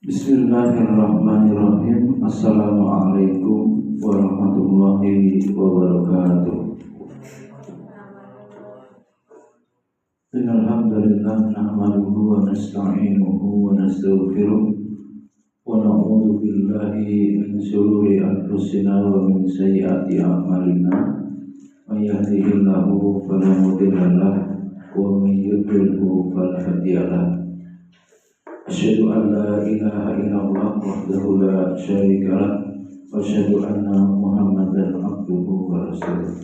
Bismillahirrahmanirrahim. Assalamualaikum warahmatullahi wabarakatuh. Innal hamdalillah nahmaduhu wa nasta'inuhu wa nastaghfiruh wa na'udzu billahi min shururi anfusina wa min sayyiati a'malina. May yahdihillahu fala mudilla lahu wa may yudlilhu fala hadiya lahu. Asyhadu an la ilaha illallah wahdahu la syarika lah wa asyhadu anna Muhammadan abduhu wa rasuluh.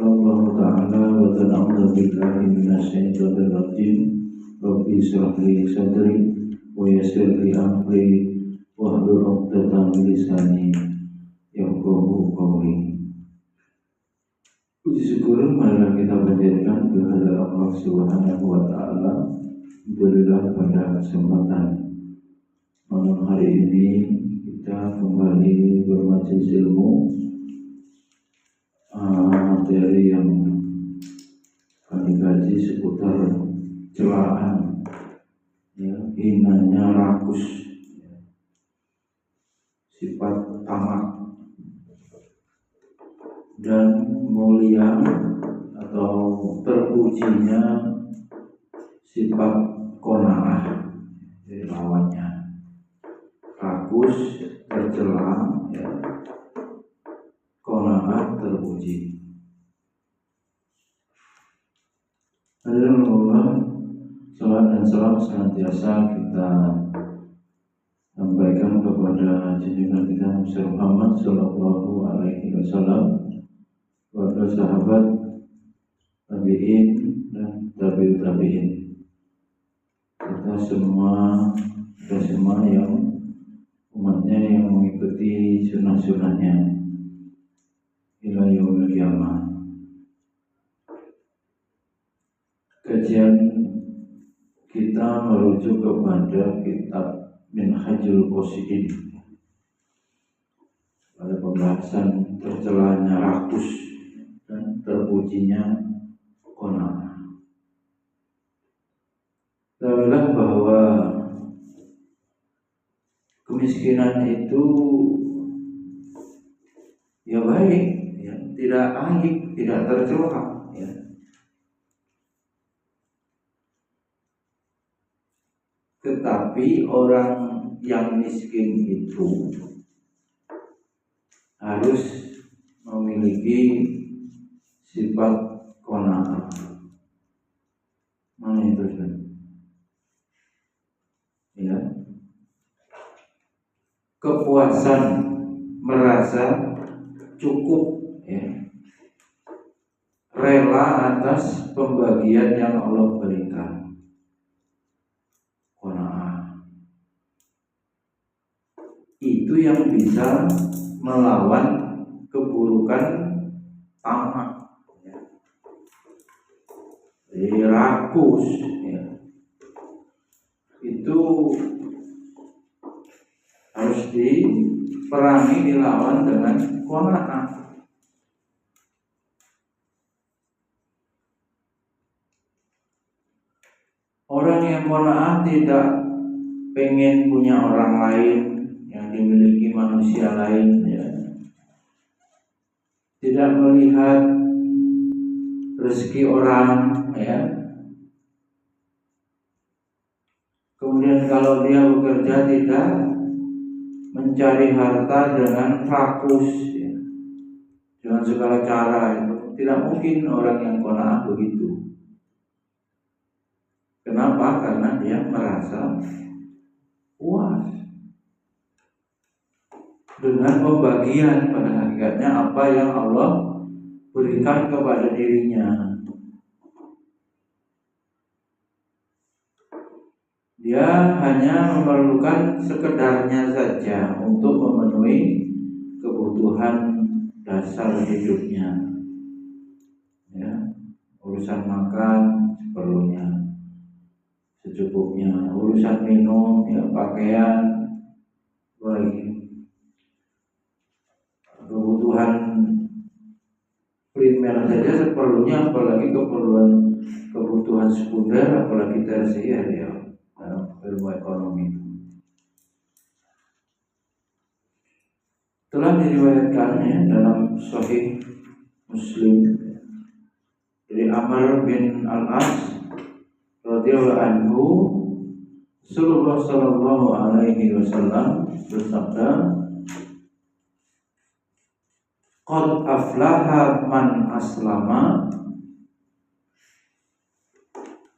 Allah ta'ala wa ta'ala billahi minasyaitonir rajim. Rabbi shrah li sadri wa yassir li amri wahlul 'uqdatam min lisani yafqahu qawli. Puji syukur marilah kita panjatkan kehadirat Allah Subhanahu wa taala. Alhamdulillah pada kesempatan malam hari ini kita kembali bermajelis ilmu, materi yang kami kaji seputar celaan, hinanya rakus, sifat tamak dan mulia atau terpujinya sifat qanaah, jadi lawannya rakus, tercela, qanaah, terpuji. Hadirin Allah, salam dan salam senantiasa kita sampaikan kepada junjungan kita Nabi Muhammad Sallallahu Alaihi Wasallam, kepada sahabat, tabi'in dan tabi'ut tabi'in. Kita semua yang umatnya yang mengikuti sunnah-sunnahnya ila yaumil qiyamah. Kajian kita merujuk kepada kitab Minhajul Qasidin pada pembahasan tercelanya rakus dan terpujinya qanaah. Ketahuilah bahwa kemiskinan itu ya baik, tidak aib, tidak tercela, Tetapi orang yang miskin itu harus memiliki sifat qanaah. Mana itu? Kepuasan merasa cukup, rela atas pembagian yang Allah berikan. Qanaah itu yang bisa melawan keburukan tamak, jadi rakus, itu harus diperangi, dilawan dengan qanaah. Orang yang qanaah tidak pengen punya orang lain yang dimiliki manusia lain, tidak melihat rezeki orang, Kemudian kalau dia bekerja tidak mencari harta dengan rakus, dengan segala cara. Itu tidak mungkin orang yang qanaah begitu. Kenapa? Karena dia merasa puas dengan pembagian pada hakikatnya apa yang Allah berikan kepada dirinya. Dia hanya memerlukan sekedarnya saja untuk memenuhi kebutuhan dasar hidupnya, urusan makan seperlunya, secukupnya, urusan minum, pakaian, lagi kebutuhan primer saja seperlunya, apalagi kebutuhan sekunder, apalagi tersier, dalam ilmu ekonomi. telah diriwayatkan ya, dalam Sahih Muslim dari Amr bin Al-As radhiyallahu anhu, Rasulullah sallallahu alaihi wasallam bersabda, "Qad aflaha man aslama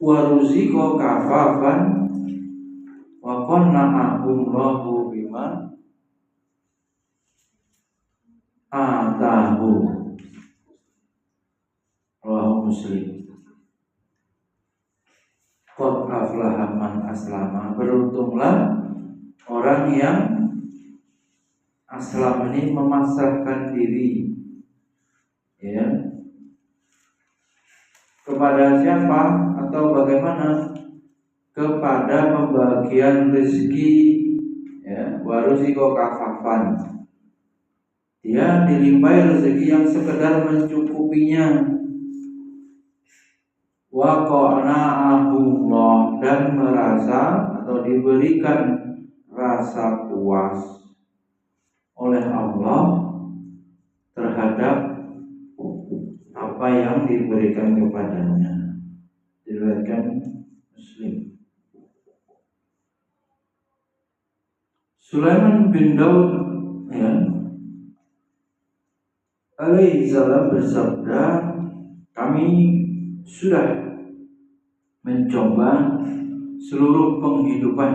wa ruziqa kafafan wa qanna'ahullahu bima atahu." Rawahu Muslim. Qad aflaha man aslama, beruntunglah orang yang aslam ini memasrahkan diri ya kepada siapa atau bagaimana? Kepada pembagian rezeki ya, waruziko kafafan, dia dilimpahi rezeki yang sekedar mencukupinya, wa qana'ahullah, dan merasa atau diberikan rasa puas oleh Allah terhadap apa yang diberikan kepadanya. Diriwayatkan Muslim. Sulaiman bin Daud ya, alaihi salam bersabda, kami sudah mencoba seluruh penghidupan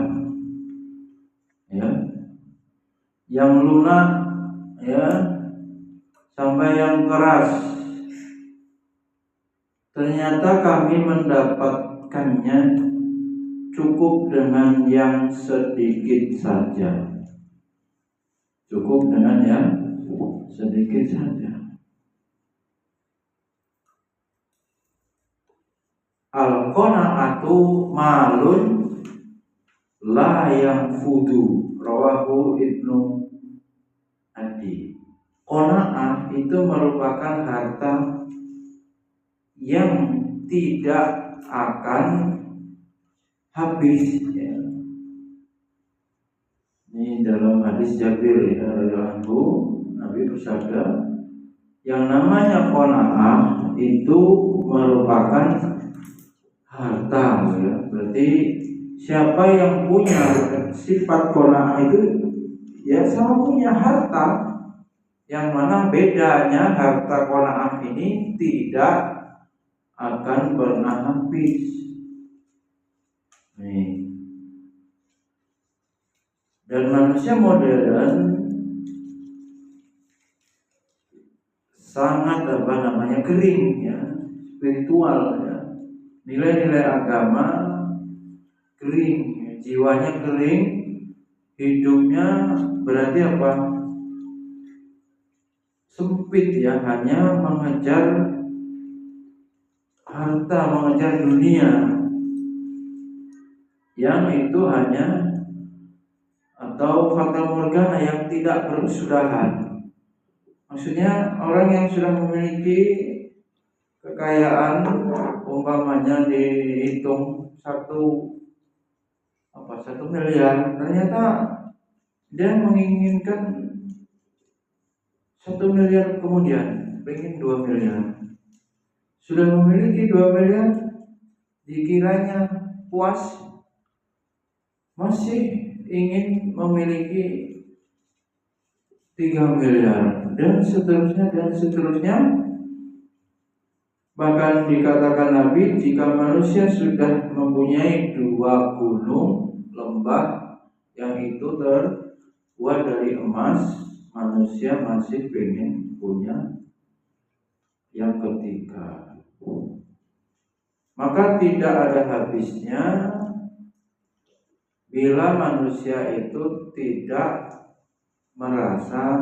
ya, yang lunak ya sampai yang keras. Ternyata kami mendapatkannya cukup dengan yang sedikit saja. Cukup dengan yang sedikit saja. Al-qanaatu malun la yanfudu, rawahu Ibnu Adi. Qanaah itu merupakan harta yang tidak akan habis ya. Ini dalam hadis Jabir ya, radhiyallahu, Nabi bersabda, yang namanya qanaah itu merupakan harta ya. Berarti siapa yang punya sifat qanaah itu ya sama punya harta, yang mana bedanya harta qanaah ini tidak akan pernah habis. Nih. Dan manusia modern sangat kering ya, spiritual ya. Nilai-nilai agama kering, ya. Jiwanya kering, hidupnya berarti apa? Sempit ya, hanya mengejar harta, mengejar dunia, yang itu hanya atau fata morgana yang tidak berkesudahan. Maksudnya orang yang sudah memiliki kekayaan, umpamanya dihitung 1 miliar, ternyata dia menginginkan 1 miliar kemudian, pengen 2 miliar. Sudah memiliki 2 miliar, dikiranya puas, masih ingin memiliki 3 miliar dan seterusnya. Bahkan dikatakan Nabi, jika manusia sudah mempunyai 2 gunung lembah yang itu terbuat dari emas, manusia masih pengen punya yang ketiga. Maka tidak ada habisnya bila manusia itu tidak merasa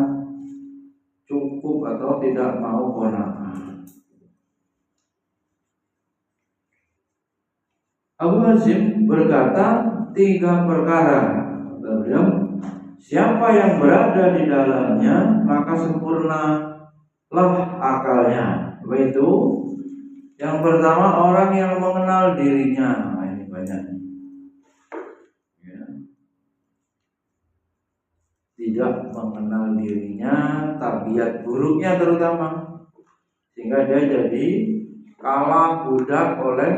cukup atau tidak mau qanaah. Abu Hazim berkata 3 perkara. Beliau, siapa yang berada di dalamnya maka sempurnalah akalnya. Yaitu yang pertama, orang yang mengenal dirinya. Nah, ini banyak. Ya. tidak mengenal dirinya, tabiat buruknya terutama, sehingga dia jadi kalah budak oleh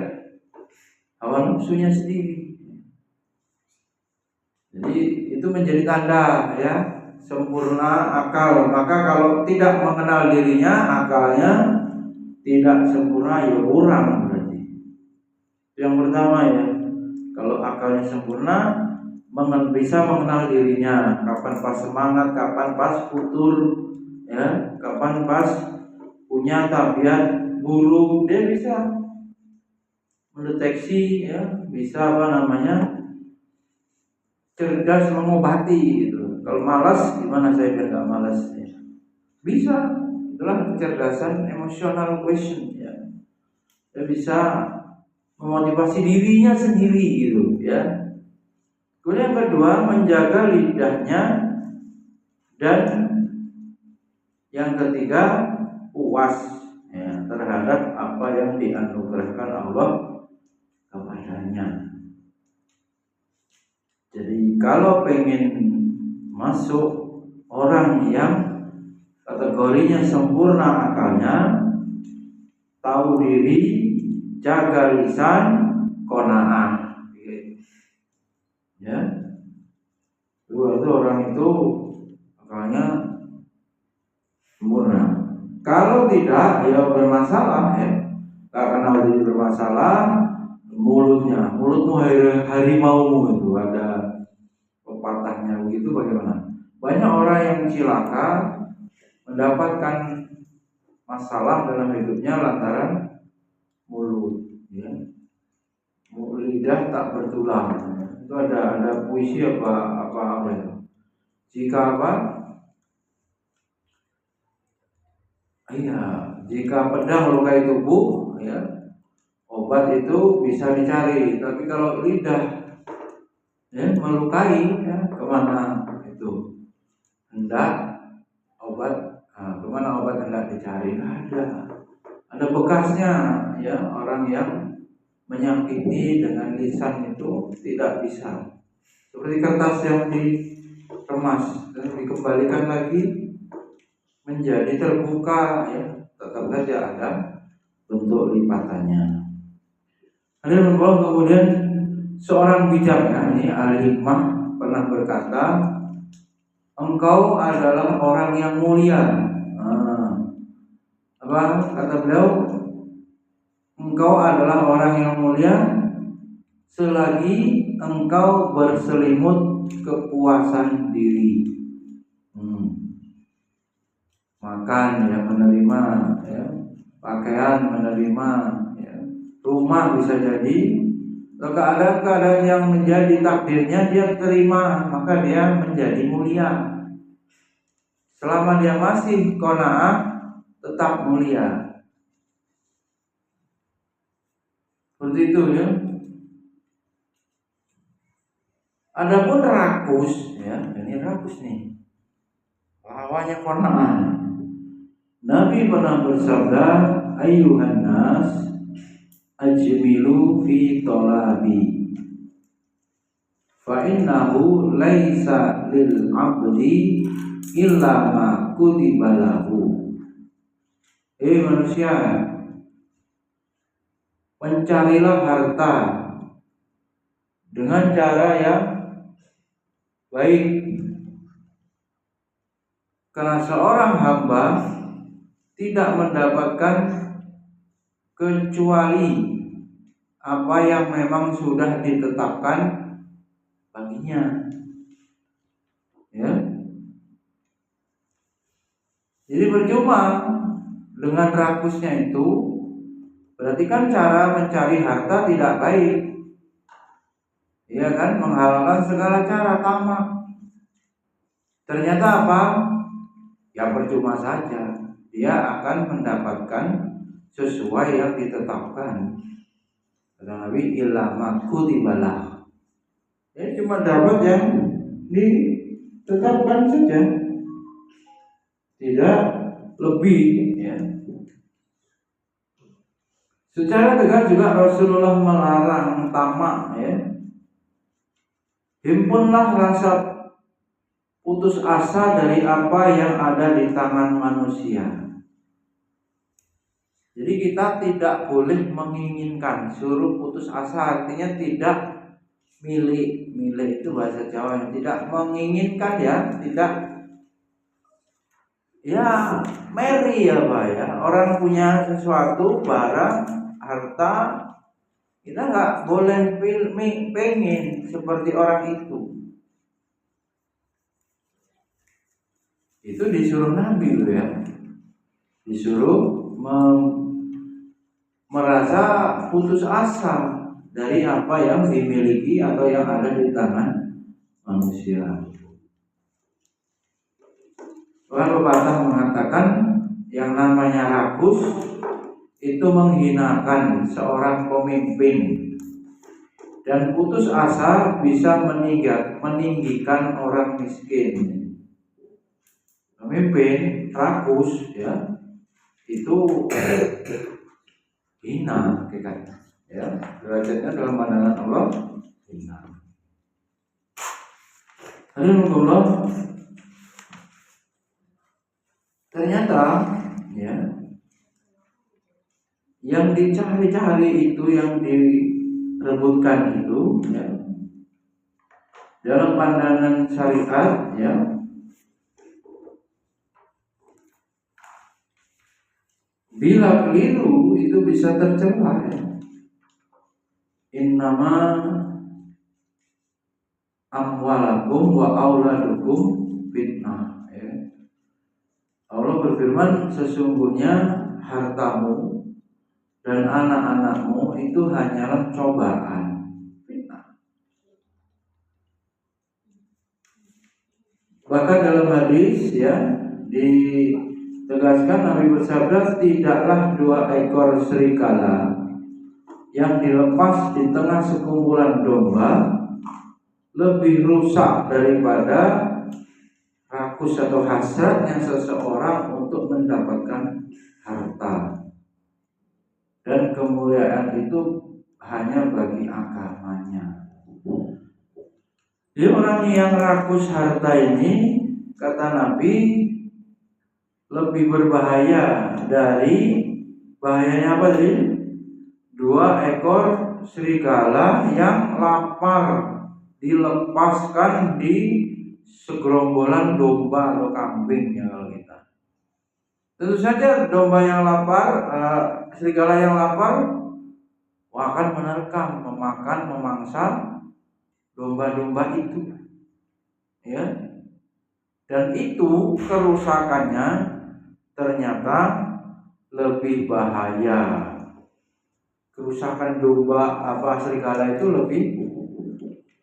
hawa nafsunya sendiri. Jadi itu menjadi tanda ya sempurna akal. Maka kalau tidak mengenal dirinya, akalnya tidak sempurna, ya kurang berarti. Yang pertama ya, kalau akalnya sempurna, bisa mengenal dirinya, kapan pas semangat, kapan pas futur, ya, kapan pas punya tabiat buruk, dia bisa mendeteksi, ya, bisa cerdas mengobati gitu. Kalau malas, gimana saya biar nggak malas? Ya. Bisa, itulah kecerdasan emotional question, ya. Dia bisa memotivasi dirinya sendiri gitu, ya. Kemudian yang kedua, menjaga lidahnya, dan yang ketiga, puas ya, terhadap apa yang dianugerahkan Allah kepadanya. Jadi kalau pengen masuk orang yang kategorinya sempurna akalnya, tahu diri, jaga lisan, qanaah. Ya, dua itu orang itu akalnya sempurna. Kalau tidak, ya bermasalah ya. Karena diri bermasalah, mulutmu harimaumu itu ada pepatahnya begitu. Bagaimana? Banyak orang yang cilaka mendapatkan masalah dalam hidupnya lantaran mulut, ya. Lidah tak bertulang. Itu ada puisi apa itu? Jika apa? Iya, jika pedang melukai tubuh, ya, obat itu bisa dicari. Tapi kalau lidah ya melukai, ya, kemana itu hendak obat? Kemana obat hendak dicari? Ada bekasnya, ya. Orang yang menyakiti dengan lisan itu tidak bisa. Seperti kertas yang dikemas dan dikembalikan lagi menjadi terbuka, ya, tetap saja ada bentuk lipatannya. Kemudian seorang bijak, ini ahli hikmah, pernah berkata, engkau adalah orang yang mulia. Apa kata beliau? Engkau adalah orang yang mulia selagi engkau berselimut kepuasan diri. Makan ya menerima, ya, pakaian menerima, ya, rumah bisa jadi, keadaan yang menjadi takdirnya dia terima, maka dia menjadi mulia. Selama dia masih qanaah, tetap mulia. Seperti itu ya. Adapun rakus, ya, ini rakus nih, lawannya qanaah. Nabi pernah bersabda, ayyuhan nas ajmilu fi talabi fa innahu laisa lil abdi illa ma kutiba lahu. Manusia, mencarilah harta dengan cara yang baik, karena seorang hamba tidak mendapatkan kecuali apa yang memang sudah ditetapkan baginya, ya. Jadi percuma dengan rakusnya itu, berarti kan cara mencari harta tidak baik, ya kan, menghalalkan segala cara tamak. Ternyata apa? Ya percuma saja. Dia akan mendapatkan sesuai yang ditetapkan. Kata Nabi, ilama kutibalah. Ya cuma dapat yang ditetapkan saja, tidak lebih, ya. Secara tegas juga Rasulullah melarang tamak, ya. Himpunlah rasa putus asa dari apa yang ada di tangan manusia. Jadi kita tidak boleh menginginkan, suruh putus asa artinya tidak milik itu bahasa Jawa yang tidak menginginkan ya, tidak ya meri ya Pak ya. Orang punya sesuatu, barang, harta, kita nggak boleh pengen seperti orang itu. Itu disuruh Nabi loh ya, disuruh merasa putus asa dari apa yang dimiliki atau yang ada di tangan manusia. Bahkan pepatah mengatakan yang namanya rakus itu menghinakan seorang pemimpin, dan putus asa bisa meninggikan orang miskin. Pemimpin rakus ya itu hina ya, derajatnya dalam pandangan Allah hina. Alhamdulillah, ternyata ya yang dicari-cari itu, yang direbutkan itu ya, dalam pandangan syariat ya, bila keliru itu bisa tercela ya. Innama amwalakum wa auladukum fitnah ya. Allah berfirman, sesungguhnya hartamu dan anak-anakmu itu hanyalah cobaan, fitnah. Bahkan dalam hadis ya ditegaskan, Nabi bersabda, tidaklah 2 ekor serigala yang dilepas di tengah sekumpulan domba lebih rusak daripada rakus atau hasratnya seseorang untuk mendapatkan harta, dan kemuliaan itu hanya bagi agamanya. Jadi orang yang rakus harta ini, kata Nabi, lebih berbahaya dari bahayanya apa tadi? 2 ekor serigala yang lapar dilepaskan di segerombolan domba atau kambing ya kalau kita. Tentu saja domba yang lapar, serigala yang lapar akan menerkam, memakan, memangsa domba-domba itu. Ya. Dan itu kerusakannya ternyata lebih bahaya. Kerusakan domba serigala itu lebih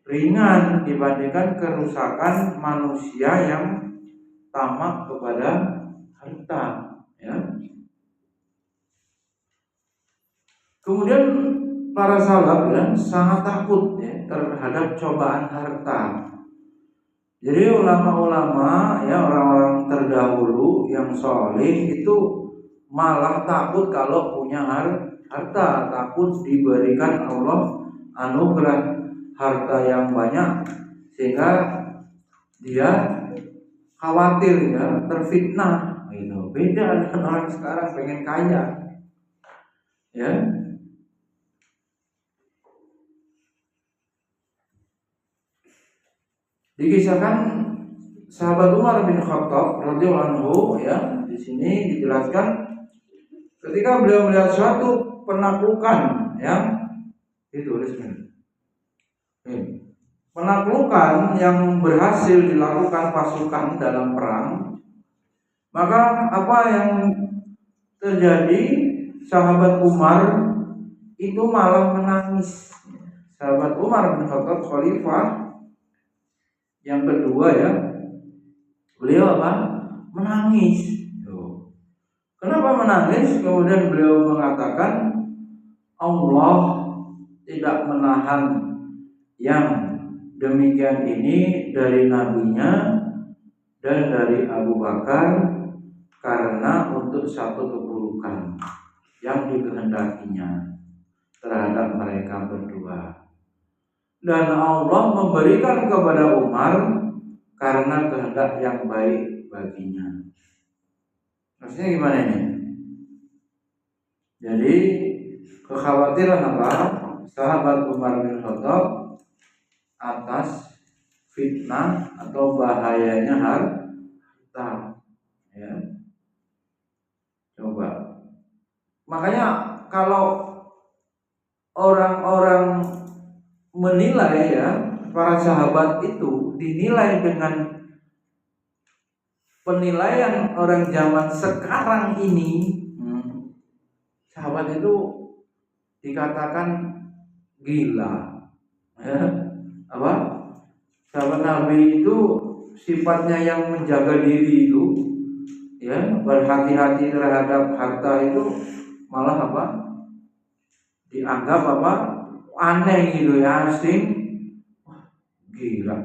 ringan dibandingkan kerusakan manusia yang tamak kepada harta ya. Kemudian para salaf ya sangat takut ya terhadap cobaan harta. Jadi ulama-ulama ya, orang-orang terdahulu yang soleh itu malah takut kalau punya harta, takut diberikan Allah anugerah harta yang banyak sehingga dia khawatir ya terfitnah gitu. Beda dengan orang sekarang pengen kaya ya. Dikisahkan sahabat Umar bin Khattab radhiyallahu anhu ya, di sini dijelaskan ketika beliau melihat suatu penaklukan yang dituliskan. Penaklukan yang berhasil dilakukan pasukan dalam perang, maka apa yang terjadi? Sahabat Umar itu malah menangis. Sahabat Umar bin Khattab khalifah yang kedua ya, beliau menangis. Kenapa menangis? Kemudian beliau mengatakan, Allah tidak menahan yang demikian ini dari nabinya dan dari Abu Bakar karena untuk satu keburukan yang dikehendakinya terhadap mereka berdua. Dan Allah memberikan kepada Umar karena kehendak kehendak yang baik baginya. Maksudnya gimana ini? Jadi kekhawatiran apa? Sahabat Umar bin Khattab atas fitnah atau bahayanya harta. Ya. Coba. Makanya kalau orang-orang menilai ya, para sahabat itu dinilai dengan penilaian orang zaman sekarang ini, sahabat itu dikatakan gila, ya. Apa? Sahabat Nabi itu sifatnya yang menjaga diri itu, ya, berhati-hati terhadap harta itu malah apa? Dianggap apa? Aneh gitu ya, asing. Wah, gila,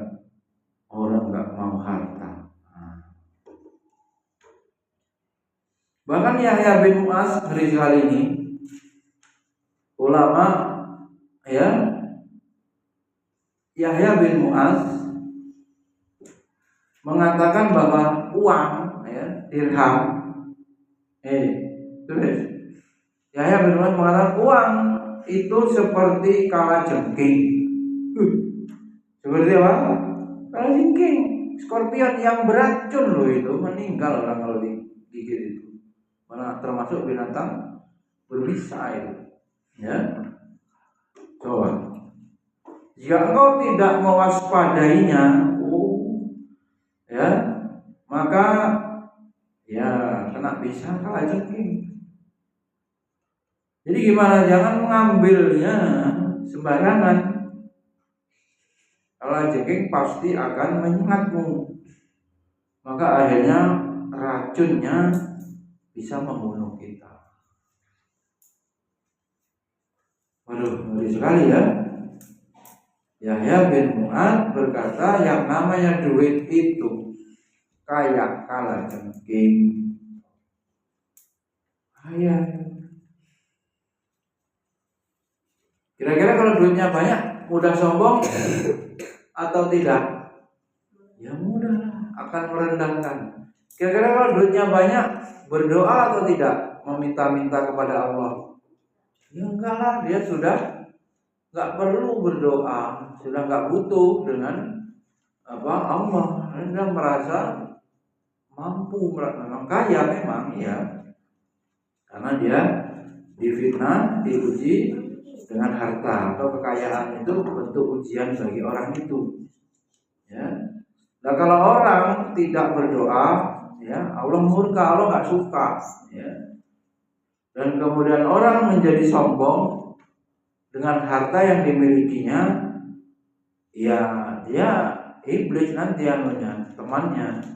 orang nggak mau harta. Bahkan Yahya bin Mu'adz hari kali ini, ulama ya, Yahya bin Mu'adz mengatakan bahwa uang ya, dirham, terus Yahya bin Mu'adz mengatakan uang itu seperti kalajengking. Seperti apa? Kalajengking, skorpion yang beracun loh, itu meninggal orang kalau digigit itu. Mana termasuk binatang berbisa itu, ya. Coba, jika engkau tidak mewaspadainya, ya, maka ya kena bisa kalajengking. Jadi gimana? Jangan mengambilnya sembarangan. Kalajengking pasti akan menyengatmu, maka akhirnya racunnya bisa membunuh kita. Waduh, ngeri sekali ya. Yahya bin Mu'adz berkata yang namanya duit itu kayak kalajengking. Kaya. Kira-kira kalau duitnya banyak mudah sombong atau tidak? Ya mudah, akan merendahkan. Kira-kira kalau duitnya banyak berdoa atau tidak? Meminta-minta kepada Allah? Ya enggak lah, dia sudah enggak perlu berdoa, sudah enggak butuh dengan apa Allah. Dia merasa mampu, memang kaya memang ya, karena dia difitnah, diuji dengan harta atau kekayaan itu bentuk ujian bagi orang itu. Ya. Nah kalau orang tidak berdoa, ya Allah murka, Allah nggak suka. Ya. Dan kemudian orang menjadi sombong dengan harta yang dimilikinya, ya dia iblis nanti anunya, temannya.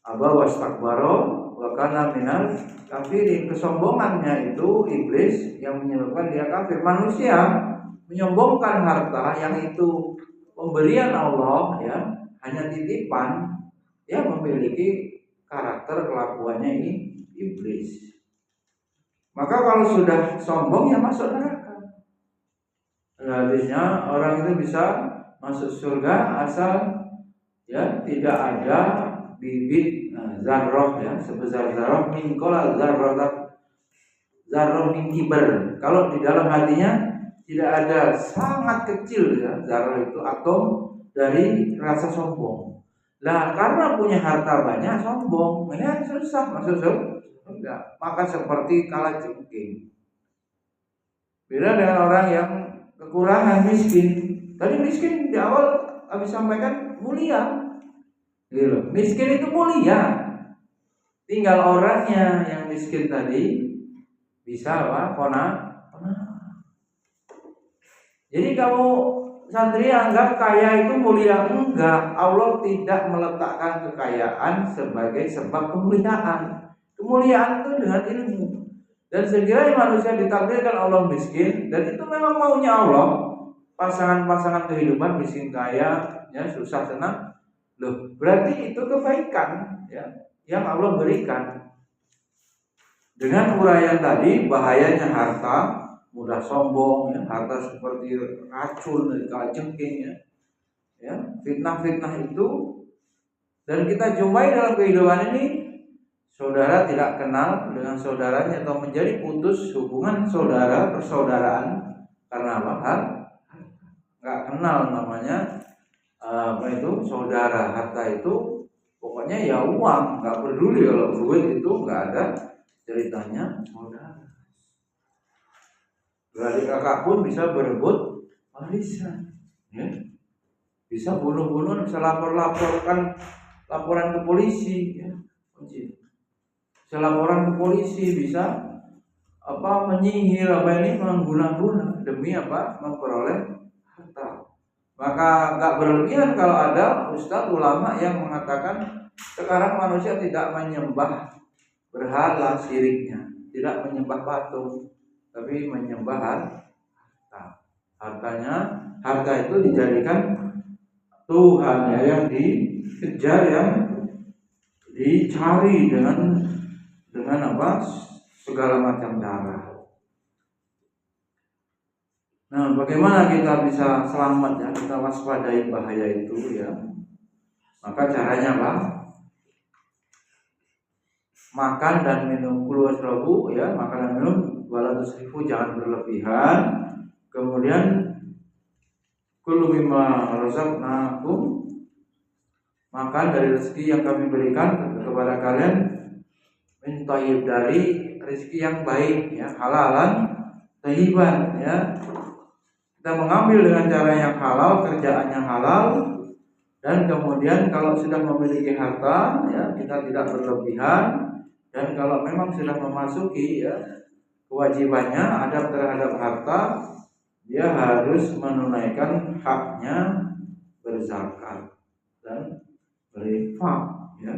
Aba wastakbaro wa kana minal kafirin. Kesombongannya itu iblis yang menyebabkan dia kafir. Manusia menyombongkan harta yang itu pemberian Allah, ya, hanya titipan, ya, memiliki karakter kelakuannya ini iblis. Maka kalau sudah sombong ya masuk neraka. Hadisnya orang itu bisa masuk surga asal ya tidak ada bibit zarroh ya sebesar zarroh min qala zarroh min kibar. Kalau di dalam hatinya tidak ada sangat kecil ya zarroh itu atom dari rasa sombong. Lah karena punya harta banyak sombong, ya susah masuk surga. Enggak, maka seperti kalajengking. Beda dengan orang yang kekurangan, miskin. Tadi miskin di awal habis sampaikan mulia. Gitu. Miskin itu mulia. Tinggal orangnya yang miskin tadi bisa apa? Kona. Jadi kamu santri anggap kaya itu mulia, enggak. Allah tidak meletakkan kekayaan sebagai sebab kemuliaan. Kemuliaan itu dengan ilmu. Dan sekiranya manusia ditakdirkan Allah miskin, dan itu memang maunya Allah, pasangan-pasangan kehidupan miskin kaya, ya susah senang, loh berarti itu kebaikan, ya, yang Allah berikan. Dengan uraian tadi bahayanya harta, mudah sombong, ya, harta seperti racun dari kalajengking, ya, fitnah-fitnah itu. Dan kita jumpai dalam kehidupan ini, saudara tidak kenal dengan saudaranya atau menjadi putus hubungan saudara persaudaraan karena apa? Nggak kenal namanya saudara. Harta itu pokoknya ya uang, nggak peduli kalau duit itu nggak ada ceritanya saudara. Beradik kakak pun bisa berebut warisan, ya. Bisa bunuh-bunuh, bisa laporan ke polisi, ya. Bisa laporan ke polisi, bisa menyihir mengguna-guna demi memperoleh harta. Maka nggak berlebihan kalau ada ustadz ulama yang mengatakan sekarang manusia tidak menyembah berhala syiriknya, tidak menyembah patung, tapi menyembah harta. Harta itu dijadikan Tuhan, ya, yang dikejar, yang dicari dengan segala macam cara. Nah, bagaimana kita bisa selamat, ya, kita waspadai bahaya itu, ya? Maka caranya apa? Makan dan minum kulu wasrabu, ya, makan dan minum wala tusrifu, jangan berlebihan. Kemudian kulu mimma razaqnakum, makan dari rezeki yang kami berikan kepada kalian, min thayyib, dari rezeki yang baik, ya, halalan thayyiban, ya. Kita mengambil dengan cara yang halal, kerjaannya halal, dan kemudian kalau sudah memiliki harta, ya, kita tidak berlebihan, dan kalau memang sudah memasuki, ya, kewajibannya adab terhadap harta, dia harus menunaikan haknya berzakat dan berinfak, ya.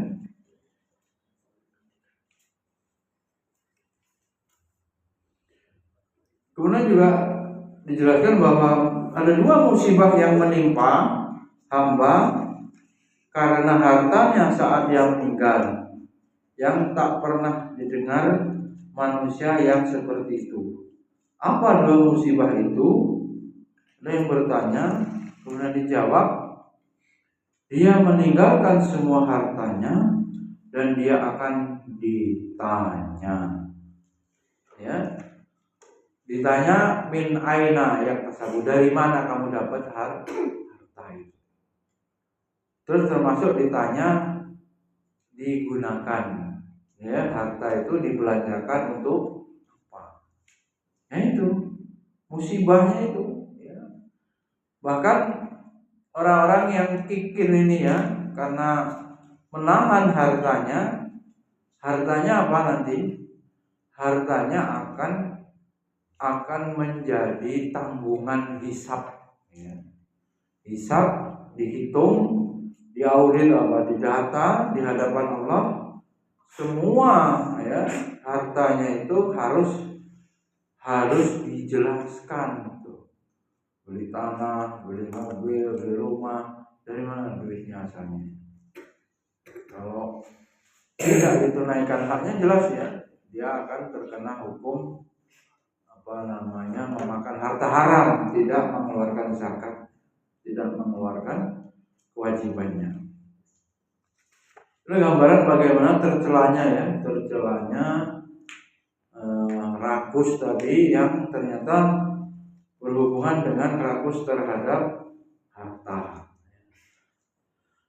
Kemudian juga dijelaskan bahwa ada dua musibah yang menimpa hamba karena hartanya saat dia meninggal, yang tak pernah didengar manusia yang seperti itu. Apa dua musibah itu? Ada yang bertanya, kemudian dijawab, dia meninggalkan semua hartanya dan dia akan ditanya, ya. Ditanya min aina ya kasabu, dari mana kamu dapat harta itu. Terus termasuk ditanya digunakan, ya, harta itu dibelanjakan untuk apa? Nah, itu musibahnya itu, ya. Bahkan orang-orang yang kikir ini, ya, karena menahan hartanya apa nanti? Hartanya akan menjadi tanggungan hisab, ya. Hisab, dihitung, diaudit, didata di hadapan Allah. Semua, ya, hartanya itu harus dijelaskan. Beli tanah, beli mobil, beli rumah, dari mana duitnya asalnya? Kalau tidak ditunaikan haknya, jelas, ya, dia akan terkena hukum memakan harta haram, tidak mengeluarkan zakat, tidak mengeluarkan kewajibannya. Ini gambaran bagaimana tercelanya rakus tadi, yang ternyata berhubungan dengan rakus terhadap harta.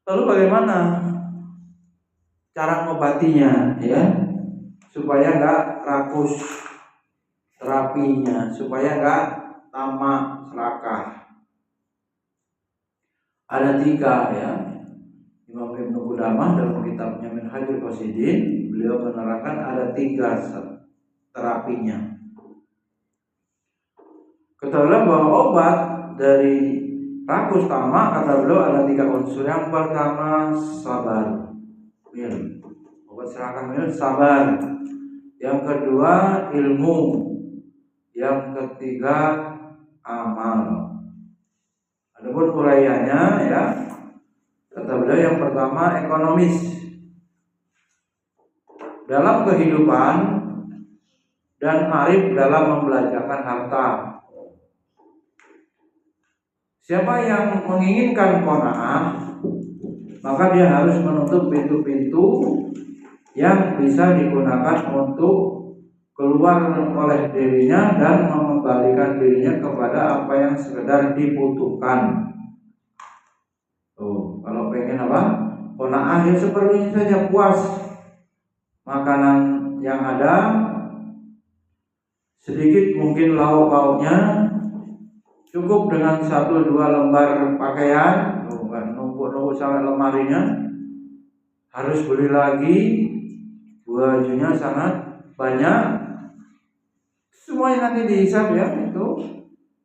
Lalu bagaimana cara mengobatinya, ya, supaya nggak rakus terapinya, supaya nggak tamak serakah? Ada 3, ya. Imam Ibnu Qudamah dalam kitabnya Minhajul Qasidin, beliau menerangkan ada 3 terapinya. Ketahuilah bahwa obat dari rakus tamak, kata beliau, ada 3 unsur. Yang pertama sabar, obat serakah sabar. Yang kedua ilmu. Yang ketiga amal. Adapun uraiannya, ya, kata beliau, yang pertama ekonomis. Dalam kehidupan dan arif dalam membelanjakan harta. Siapa yang menginginkan qanaah, maka dia harus menutup pintu-pintu yang bisa digunakan untuk keluar oleh dirinya dan mengembalikan dirinya kepada apa yang sekedar dibutuhkan. Kalau pengen apa? Qanaah ya seperlunya saja, puas. Makanan yang ada sedikit mungkin lauk-lauknya, cukup dengan 1-2 lembar pakaian, bukan numpuk-numpuk sampai lemarinya. Harus beli lagi, bajunya sangat banyak. Semuanya nanti dihisab ya, itu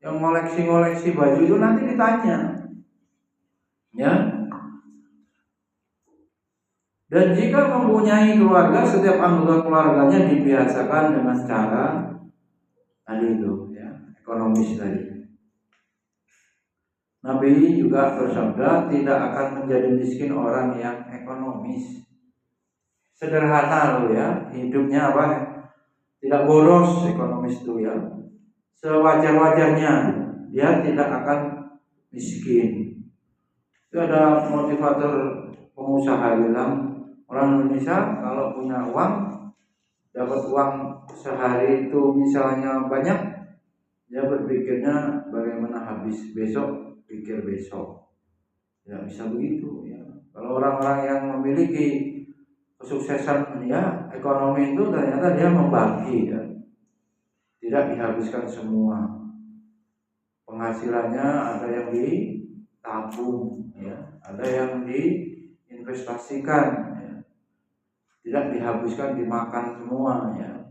yang ngoleksi baju itu nanti ditanya ya. Dan jika mempunyai keluarga, setiap anggota keluarganya dibiasakan dengan cara tadi itu ya, ekonomis tadi. Nabi juga bersabda, tidak akan menjadi miskin orang yang ekonomis. Sederhana loh ya, hidupnya apa? Tidak boros, ekonomis itu ya. Sewajar-wajarnya, dia tidak akan miskin. Itu ada motivator pengusaha bilang, orang Indonesia kalau punya uang, dapat uang sehari itu misalnya banyak, dia berpikirnya bagaimana habis besok, pikir besok. Tidak bisa begitu ya. Kalau orang-orang yang memiliki kesuksesan ya ekonomi itu ternyata dia membagi ya, tidak dihabiskan semua. Penghasilannya ada yang ditabung ya, ada yang diinvestasikan ya, tidak dihabiskan dimakan semua ya.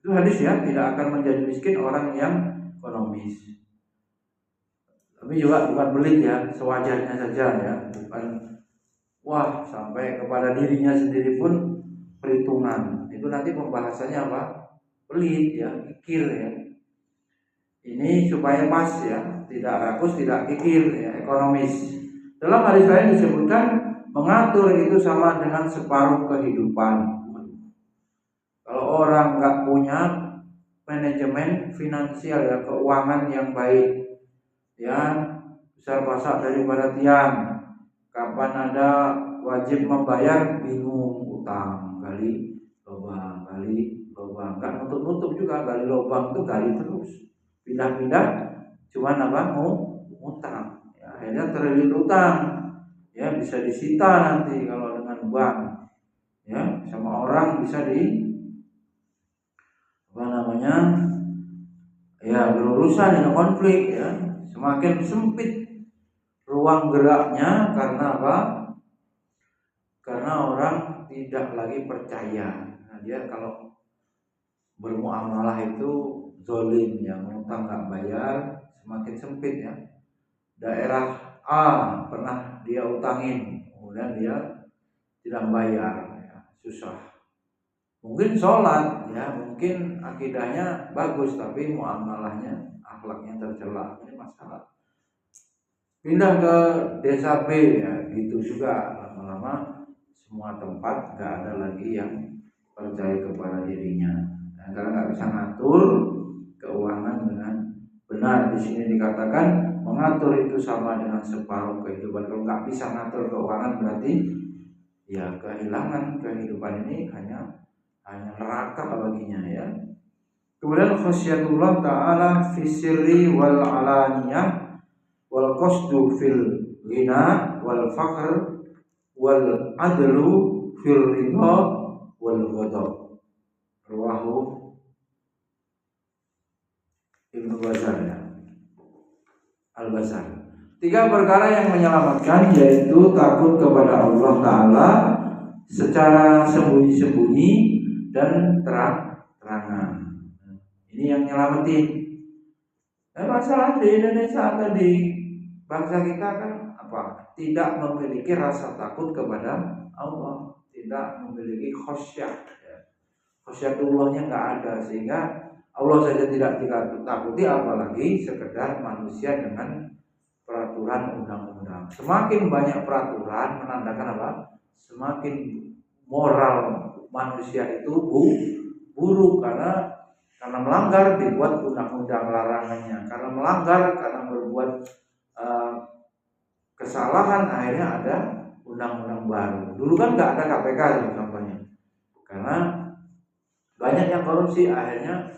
Itu hadis ya, tidak akan menjadi miskin orang yang ekonomis. Tapi juga bukan pelit ya, sewajarnya saja ya, bukan wah sampai kepada dirinya sendiri pun perhitungan. Itu nanti pembahasannya apa? Pelit ya, kikir ya. Ini supaya pas ya, tidak rakus, tidak kikir ya, ekonomis. Dalam hadis lain disebutkan mengatur itu sama dengan separuh kehidupan. Kalau orang nggak punya manajemen finansial ya, keuangan yang baik ya, besar pasak daripada tiang. Kapan ada wajib membayar, bingung, utang, gali lubang, nggak nutup juga, gali lubang itu gali terus, pindah-pindah, cuman apa mau utang, ya, akhirnya terlilit utang, ya bisa disita nanti kalau dengan bank, ya sama orang bisa ya berurusan dengan konflik ya, semakin sempit ruang geraknya. Karena apa? Karena orang tidak lagi percaya. Nah, dia kalau bermuamalah itu zolim ya, ngutang nggak bayar, semakin sempit ya. Daerah A pernah dia utangin, kemudian dia tidak bayar ya, susah. Mungkin sholat ya, mungkin akidahnya bagus, tapi muamalahnya, akhlaknya tercela, ini masalah. Pindah ke desa B ya, gitu juga, lama-lama semua tempat nggak ada lagi yang percaya kepada dirinya. Nah, karena nggak bisa ngatur keuangan dengan benar. Di sini dikatakan mengatur itu sama dengan separuh kehidupan. Kalau nggak bisa ngatur keuangan berarti ya kehilangan kehidupan ini, hanya neraka baginya ya. Kemudian khasyatullah ta'ala fi sirri wal alaniyah wal qasdu fil ghina wal faqr wal adlu fil ridha wal ghadab. Rawahu Ibnu Bazar ya, Al-Bazar. 3 perkara yang menyelamatkan, yaitu takut kepada Allah Ta'ala secara sembunyi-sembunyi dan terang-terangan. Ini yang nyelamatin. Dan masalah di Indonesia atau di bangsa kita kan apa? Tidak memiliki rasa takut kepada Allah, tidak memiliki khasyah. Khasyatullahnya nggak ada, sehingga Allah saja tidak ditakuti, apalagi sekedar manusia dengan peraturan undang-undang. Semakin banyak peraturan menandakan apa? Semakin moral manusia itu buruk, karena melanggar dibuat undang-undang larangannya, karena melanggar, karena berbuat kesalahan akhirnya ada undang-undang baru. Dulu kan nggak ada KPK tuh contohnya, karena banyak yang korupsi, akhirnya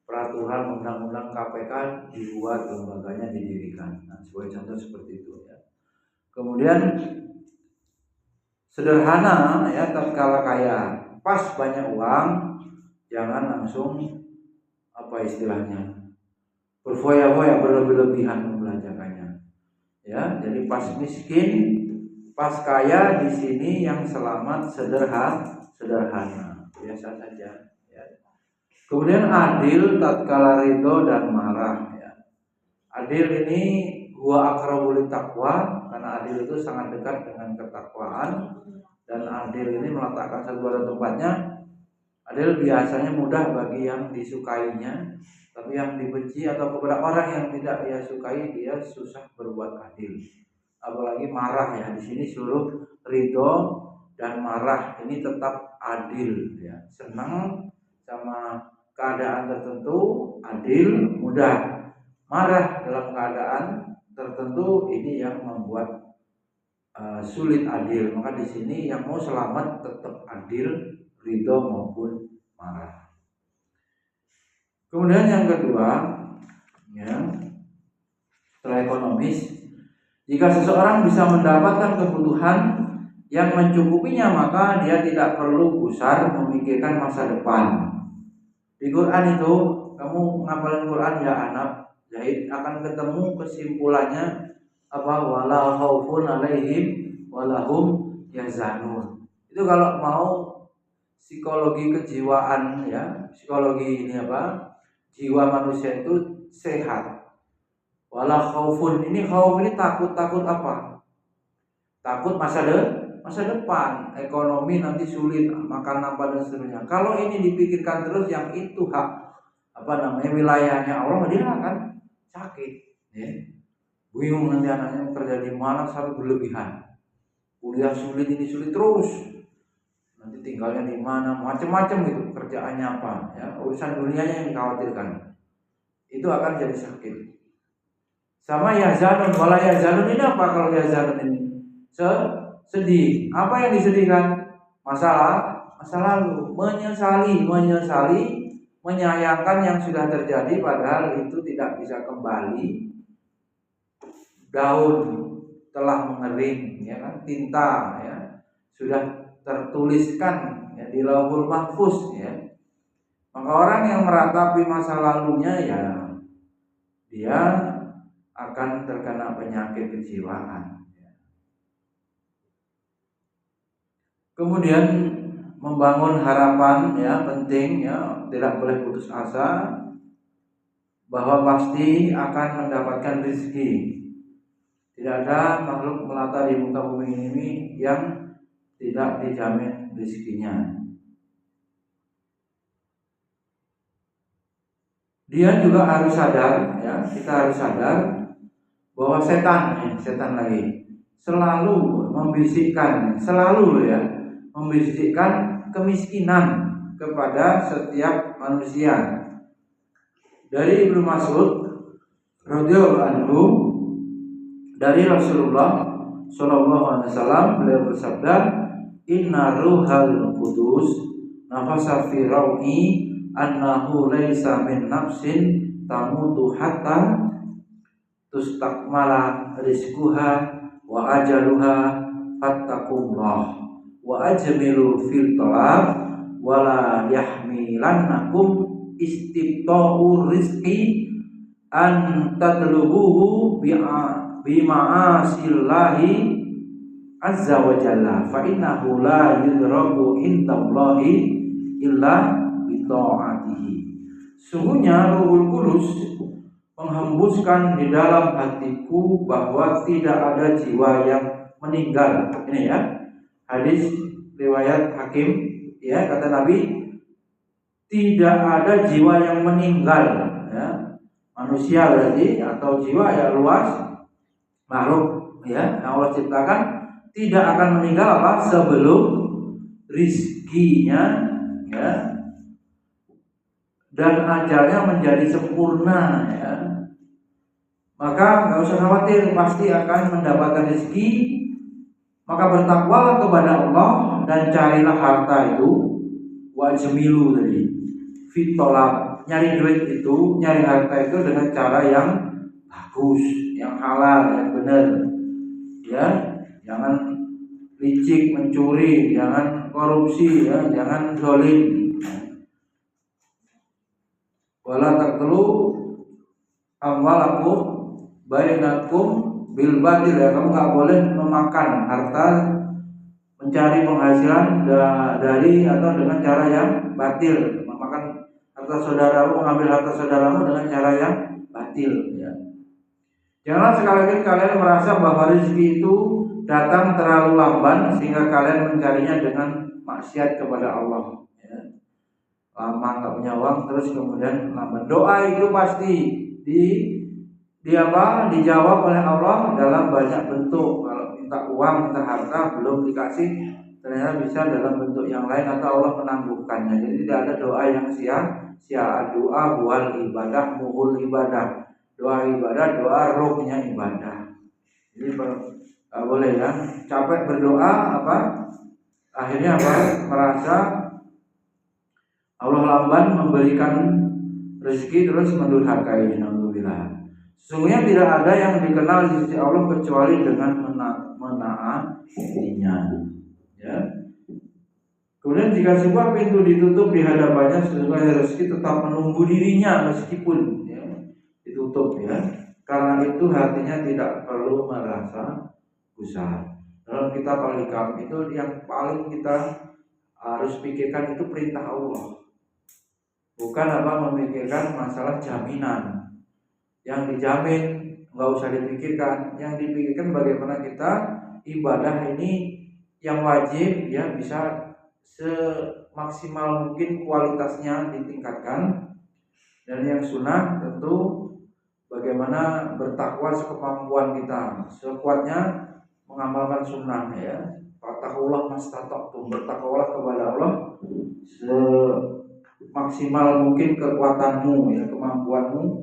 peraturan undang-undang KPK dibuat, lembaganya didirikan. Nah, sebagai contoh seperti itu ya. Kemudian sederhana ya, tatkala kaya, pas banyak uang, jangan langsung apa istilahnya berfoya-foya, berlebih-lebihan membelanjakannya. Ya, jadi pas miskin, pas kaya, di sini yang selamat sederhana, biasa saja. Ya. Kemudian adil tatkala ridho dan marah. Ya. Adil ini huwa aqrabul taqwa, karena adil itu sangat dekat dengan ketakwaan, dan adil ini meletakkan satu pada tempatnya. Adil biasanya mudah bagi yang disukainya, tapi yang dibenci atau kepada orang yang tidak dia sukai, dia susah berbuat adil. Apalagi marah ya, di sini suruh ridho dan marah, ini tetap adil ya. Senang sama keadaan tertentu adil, mudah. Marah dalam keadaan tertentu ini yang membuat sulit adil. Maka di sini yang mau selamat tetap adil, ridho maupun marah. Kemudian yang kedua, ya, setelah ekonomis, jika seseorang bisa mendapatkan kebutuhan yang mencukupinya, maka dia tidak perlu gusar memikirkan masa depan. Di Quran itu, kamu ngapalin Quran ya anak, Zahid, akan ketemu kesimpulannya apa, wala khaufun alaihim walahum yahzanun. Itu kalau mau psikologi kejiwaan ya, psikologi ini apa, jiwa manusia itu sehat. Wala khaufun, ini khauf ini takut apa? Takut masa depan, ekonomi nanti sulit, makan apa dan seterusnya. Kalau ini dipikirkan terus, yang itu hak apa namanya wilayahnya Allah, dia akan sakit ya. Bingung nanti anaknya kerja di mana sampai berlebihan. Kuliah sulit, ini sulit terus. Nanti tinggalnya di mana, macam-macam gitu, kerjaannya apa ya, urusan dunianya yang dikhawatirkan. Itu akan jadi sakit. Sama yahzanun, wala yahzanun ini apa kalau yahzanun ini? Sedih. Apa yang disedihkan? Masa lalu, menyesali, menyayangkan yang sudah terjadi padahal itu tidak bisa kembali. Daun telah mengering, ya kan? Tinta ya sudah tertuliskan ya di Lauhul Mahfuz ya. Maka orang yang meratapi masa lalunya ya, dia akan terkena penyakit kejiwaan. Kemudian membangun harapan ya penting ya, tidak boleh putus asa bahwa pasti akan mendapatkan rezeki. Tidak ada makhluk melata di muka bumi ini yang tidak dijamin rezekinya. Dia juga harus sadar ya, kita harus sadar bahwa setan lagi selalu membisikkan, membisikkan kemiskinan kepada setiap manusia. Dari Ibnu Mas'ud radhiyallahu anhu, dari Rasulullah sallallahu alaihi wasallam, beliau bersabda, "Inna ruhal qudus nafasa fi rawi annahu laisa min nafsin tamutu hatta tustakmala rizquha wa ajaluha fattaqullah wa ajmilu fil talab wa la yahmilannakum istibta'u rizqi an tadlubuhu bima'asillahi azza wa jalla fa innahu la yudraku indallahi illa bita'atihi." Sungguhnya Ruhul Qudus menghembuskan di dalam hatiku bahwa tidak ada jiwa yang meninggal. Ini ya, hadis riwayat Hakim ya, kata Nabi, tidak ada jiwa yang meninggal ya. Manusia berarti atau jiwa ya, luas makhluk ya yang Allah ciptakan tidak akan meninggal apa sebelum rizkinya ya dan ajalnya menjadi sempurna ya. Maka nggak usah khawatir, pasti akan mendapatkan rezeki Maka bertakwalah kepada Allah dan carilah harta itu, wajmilu tadi, fitolab, nyari duit itu, nyari harta itu dengan cara yang bagus, yang halal, yang benar, ya, jangan licik, mencuri, jangan korupsi, ya, jangan zalim. Wala taqtulu amwalakum bainakum bil batil, ya, kamu nggak boleh memakan harta, mencari penghasilan dari atau dengan cara yang batil, memakan harta saudaramu, mengambil harta saudaramu dengan cara yang batil, ya. Janganlah sekali-kali kalian merasa bahwa rezeki itu datang terlalu lamban sehingga kalian mencarinya dengan maksiat kepada Allah, ya. Lama nggak punya uang terus kemudian lamban. Doa itu pasti dijawab oleh Allah dalam banyak bentuk. Kalau minta uang, minta harta belum dikasih, ternyata bisa dalam bentuk yang lain atau Allah menangguhkannya. Jadi tidak ada doa yang sia-sia. Doa bual ibadah, muhul ibadah. Doa ibadah, doa rohnya ibadah. Jadi boleh ya. Capek berdoa akhirnya merasa Allah lamban memberikan rezeki terus mendurhakai. Alhamdulillah. Sesungguhnya tidak ada yang dikenal di sisi Allah kecuali dengan menaatinya, ya. Kemudian jika sebuah pintu ditutup di hadapannya, sesungguhnya rezeki tetap menunggu dirinya meskipun, ya, ditutup, ya. Karena itu hatinya tidak perlu merasa gusar. Dalam kitab Al-Hikam itu yang paling kita harus pikirkan itu perintah Allah, bukan memikirkan masalah jaminan. Yang dijamin nggak usah dipikirkan, yang dipikirkan bagaimana kita ibadah ini yang wajib, ya, bisa semaksimal mungkin kualitasnya ditingkatkan, dan yang sunnah tentu bagaimana bertakwa sekemampuan kita, sekuatnya mengamalkan sunnah, ya. Fattaqullaha mastata'tum, bertakwalah kepada Allah semaksimal mungkin kekuatanmu, ya, kemampuanmu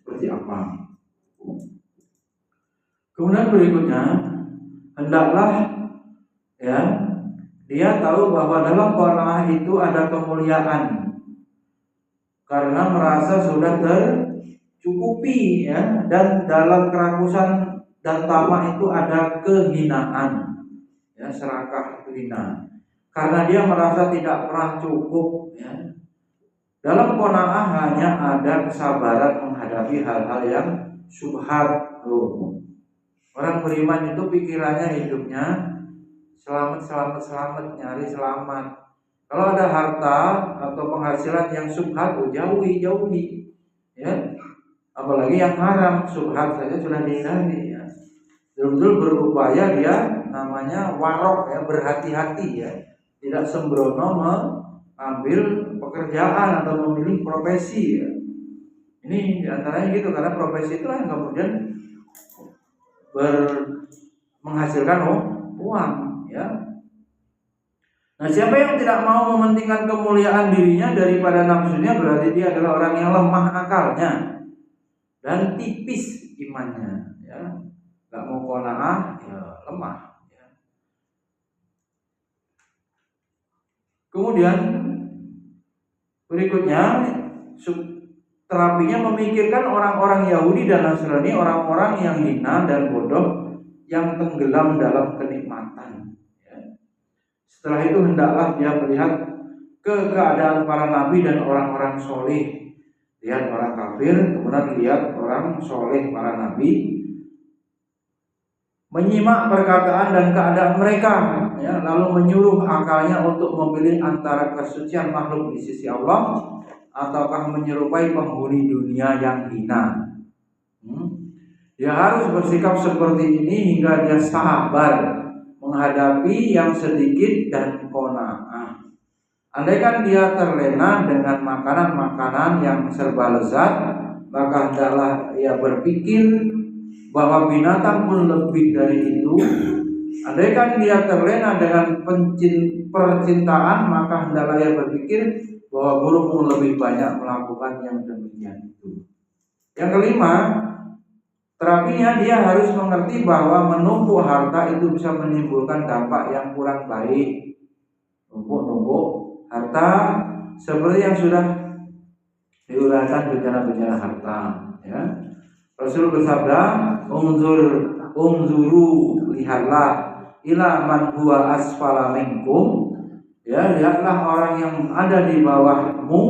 seperti apa. Kemudian berikutnya, hendaklah, ya, dia tahu bahwa dalam qanaah itu ada kemuliaan karena merasa sudah tercukupi, ya, dan dalam kerakusan dan tamak itu ada kehinaan, ya, serakah itu hina karena dia merasa tidak pernah cukup, ya. Dalam qanaah hanya ada kesabaran menghadapi hal-hal yang syubhat. Orang beriman itu pikirannya hidupnya selamat, nyari selamat. Kalau ada harta atau penghasilan yang syubhat, jauhi, ya. Apalagi yang haram, syubhat saja sudah dihindari, ya. Betul-betul berupaya dia namanya warok, ya, berhati-hati, ya, tidak sembrono mengambil pekerjaan atau memilih profesi, ya. Ini diantaranya gitu, karena profesi itulah yang kemudian menghasilkan uang, ya. Nah, siapa yang tidak mau mementingkan kemuliaan dirinya daripada nafsunya, berarti dia adalah orang yang lemah akalnya dan tipis imannya, ya. Gak mau qanaah, ya, lemah, ya. Kemudian berikutnya terapinya memikirkan orang-orang Yahudi dan Nasrani, orang-orang yang hina dan bodoh, yang tenggelam dalam kenikmatan, ya. Setelah itu hendaklah dia melihat ke keadaan para nabi dan orang-orang soleh. Lihat orang kafir, kemudian lihat orang soleh para nabi, menyimak perkataan dan keadaan mereka, ya, lalu menyuruh akalnya untuk memilih antara kesucian makhluk di sisi Allah ataukah menyerupai penghuni dunia yang hina. Dia harus bersikap seperti ini hingga dia sabar menghadapi yang sedikit dan qanaah. Andaikan dia terlena dengan makanan-makanan yang serba lezat, maka hendaklah ia berpikir bahwa binatang pun lebih dari itu. Andaikan dia terlena dengan percintaan, maka hendaklah ia berpikir bahwa burung pun lebih banyak melakukan yang demikian itu. Yang kelima, Terapinya dia harus mengerti bahwa menumpuk harta itu bisa menimbulkan dampak yang kurang baik. Numpuk harta seperti yang sudah diuraikan bencana-bencana harta, ya. Rasul bersabda, "Unzuru lihatlah ila man huwa asfala minkum." Ya, lihatlah orang yang ada di bawahmu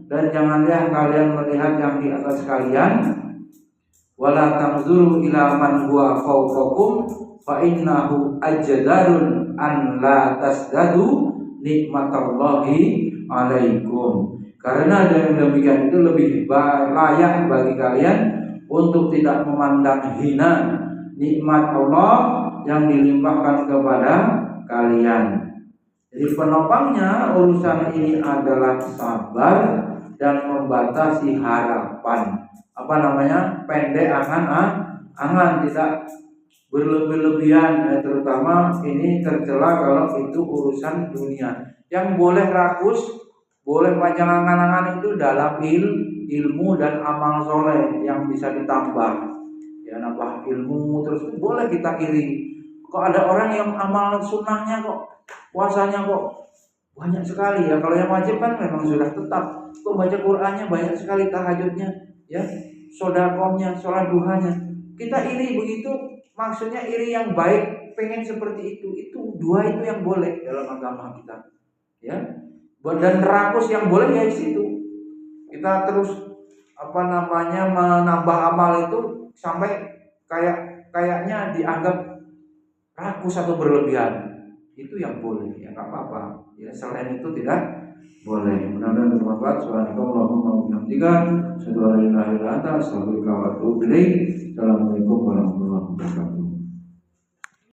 dan janganlah kalian melihat yang di atas kalian. Wala tanzuru ila man huwa fawqakum fa innahu ajdarun an la tasdadu nikmatallahi alaikum. Karena dengan demikian itu lebih layak bagi kalian untuk tidak memandang hina nikmat Allah yang dilimpahkan kepada kalian. Jadi penopangnya urusan ini adalah sabar dan membatasi harapan. Pendek angan tidak berlebih-lebihan, terutama ini tercela kalau itu urusan dunia. Yang boleh rakus, boleh panjang angan-angan itu dalam ilmu dan amal soleh yang bisa ditambah. Ya, nambah ilmu terus boleh kita iri. Kok ada orang yang amal sunnahnya kok, puasanya kok banyak sekali ya. Kalau yang wajib kan memang sudah tetap. Kok baca Qur'annya banyak sekali, tahajudnya, ya, sodakohnya, sholat duhanya. Kita iri begitu, maksudnya iri yang baik, pengen seperti itu. Itu dua itu yang boleh dalam agama kita, ya. Dan rakus yang boleh ya di situ. Kita terus menambah amal itu sampai kayaknya dianggap rakus atau berlebihan. Itu yang boleh, ya nggak apa-apa. Ya, selain itu tidak boleh. Mudah-mudahan bermanfaat. Subhanakallahumma wa bihamdika, asyhadu an la ilaha illa anta, astaghfiruka wa atubu ilaik. Assalamualaikum warahmatullahi wabarakatuh.